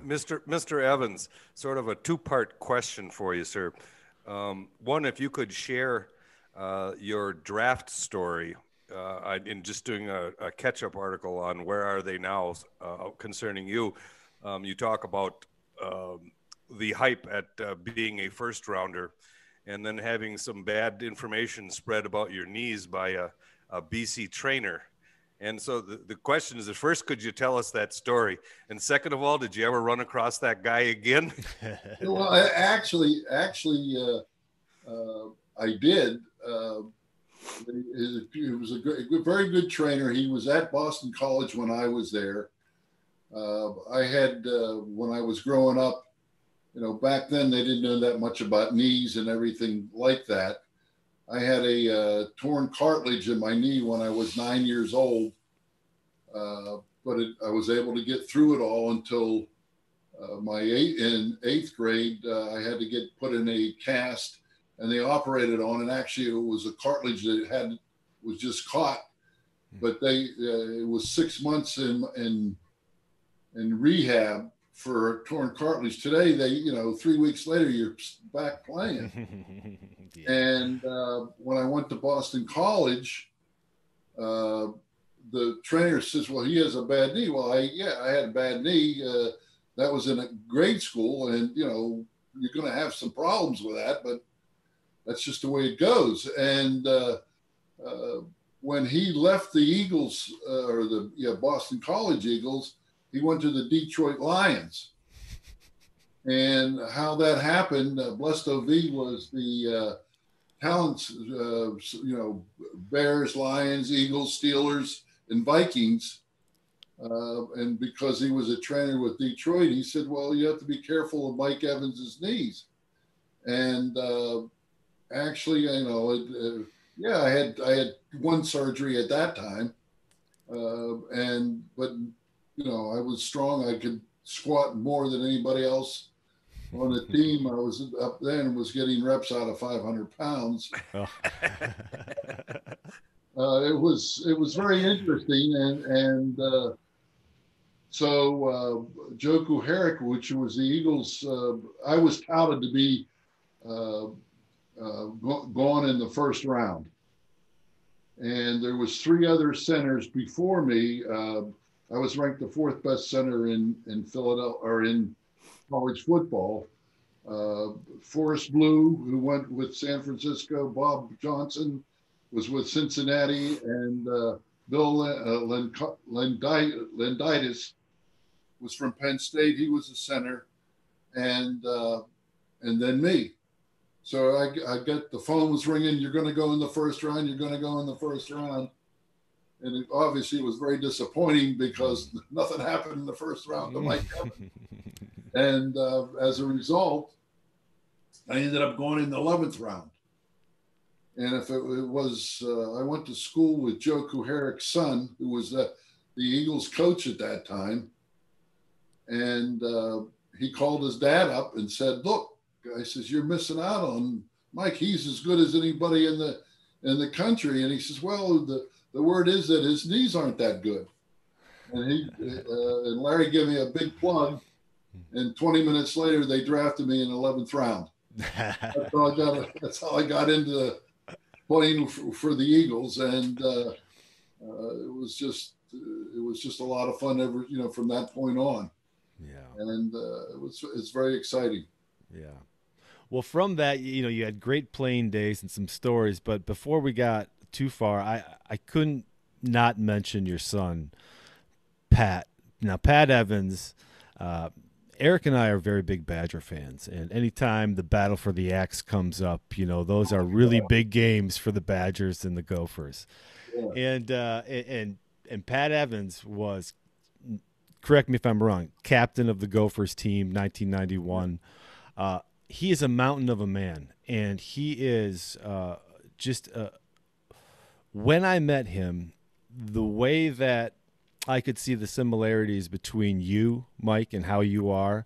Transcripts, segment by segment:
Mr. Evans, sort of a two-part question for you, sir. One, if you could share your draft story, in just doing a catch-up article on where are they now concerning you. You talk about the hype at being a first rounder, and then having some bad information spread about your knees by a BC trainer. And so the question is, at first, could you tell us that story? And second of all, did you ever run across that guy again? Well, actually, I did. He was a very good trainer. He was at Boston College when I was there. I had, when I was growing up, back then they didn't know that much about knees and everything like that. I had a torn cartilage in my knee when I was 9 years old, but I was able to get through it all until my eighth grade. I had to get put in a cast, and they operated on it. Actually, it was a cartilage that was just caught, but it was 6 months in rehab for a torn cartilage. Today, 3 weeks later, you're back playing. Yeah. And when I went to Boston College, the trainer says, well, he has a bad knee. Well, I had a bad knee. That was in a grade school, and, you're going to have some problems with that, but that's just the way it goes. And when he left the Eagles, Boston College Eagles, he went to the Detroit Lions. And how that happened, Blesto V was the talents, Bears, Lions, Eagles, Steelers, and Vikings. And because he was a trainer with Detroit, he said, well, you have to be careful of Mike Evans's knees. And actually, I had one surgery at that time. But I was strong. I could squat more than anybody else on the team. I was up then was getting reps out of 500 pounds. Oh. It was very interesting, and so Joe Kuharich, which was the Eagles, I was touted to be gone in the first round, and there was three other centers before me. I was ranked the fourth best center in Philadelphia or in college football. Forrest Blue, who went with San Francisco, Bob Johnson was with Cincinnati, and Bill Lenditis was from Penn State. He was a center, and then me. So I got the phone was ringing. You're going to go in the first round. You're going to go in the first round. And it obviously was very disappointing because nothing happened in the first round to Mike Evans. And as a result, I ended up going in the 11th round. And if it was, I went to school with Joe Kuharich's son, who was the Eagles coach at that time. And he called his dad up and said, look, I says, you're missing out on Mike. He's as good as anybody in the country. And he says, well, the word is that his knees aren't that good. And and Larry gave me a big plug, and 20 minutes later, they drafted me in the 11th round. That's how I got into playing for the Eagles. And it was just a lot of fun from that point on. Yeah. And it's very exciting. Yeah. Well, from that, you had great playing days and some stories, but before we got too far, I couldn't not mention your son, Pat. Now, Pat Evans, Eric and I are very big Badger fans, and anytime the battle for the axe comes up, those are really big games for the Badgers and the Gophers. Yeah. And Pat Evans was, correct me if I'm wrong, captain of the Gophers team, 1991. He is a mountain of a man, and he is just when I met him, the way that I could see the similarities between you, Mike, and how you are,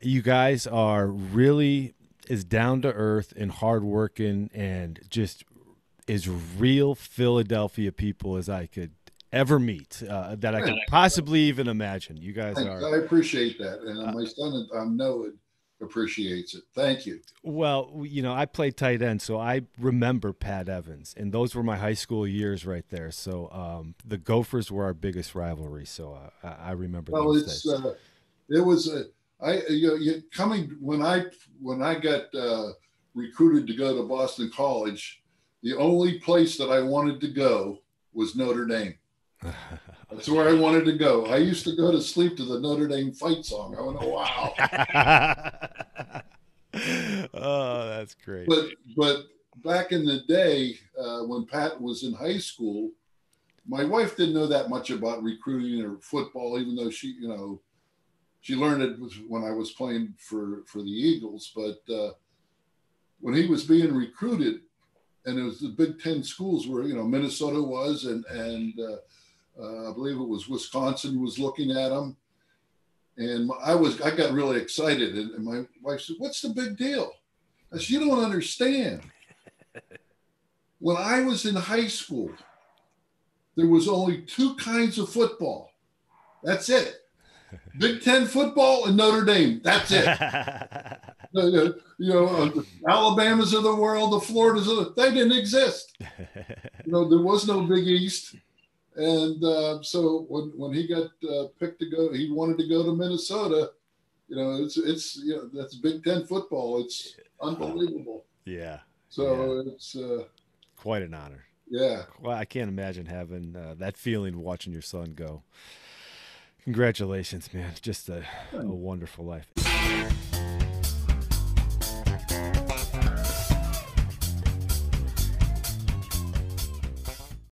you guys are really as down to earth and hardworking and just as real Philadelphia people as I could ever meet that I could possibly even imagine. You guys Thanks. are. I appreciate that, and my son, I know it appreciates it. Thank you. Well, you know, I played tight end, so I remember Pat Evans, and those were my high school years right there. So the Gophers were our biggest rivalry, so I remember Well, those it's days. it was coming when I got recruited to go to Boston College. The only place that I wanted to go was Notre Dame. That's where I wanted to go. I used to go to sleep to the Notre Dame fight song. I went, oh, wow. Oh, that's great. But back in the day, when Pat was in high school, my wife didn't know that much about recruiting or football, even though she learned it when I was playing for the Eagles. But when he was being recruited, and it was the Big Ten schools where Minnesota was, and I believe it was Wisconsin was looking at him, and I got really excited, and my wife said, "What's the big deal?" I said, "You don't understand. When I was in high school, there was only two kinds of football. That's it. Big Ten football and Notre Dame. That's it. Alabamas of the world, the Floridas they didn't exist. There was no Big East." And so when he got picked to go, he wanted to go to Minnesota. It's that's Big Ten football. It's unbelievable. Yeah. So it's quite an honor. Yeah. Well, I can't imagine having that feeling watching your son go. Congratulations, man. Just a wonderful life.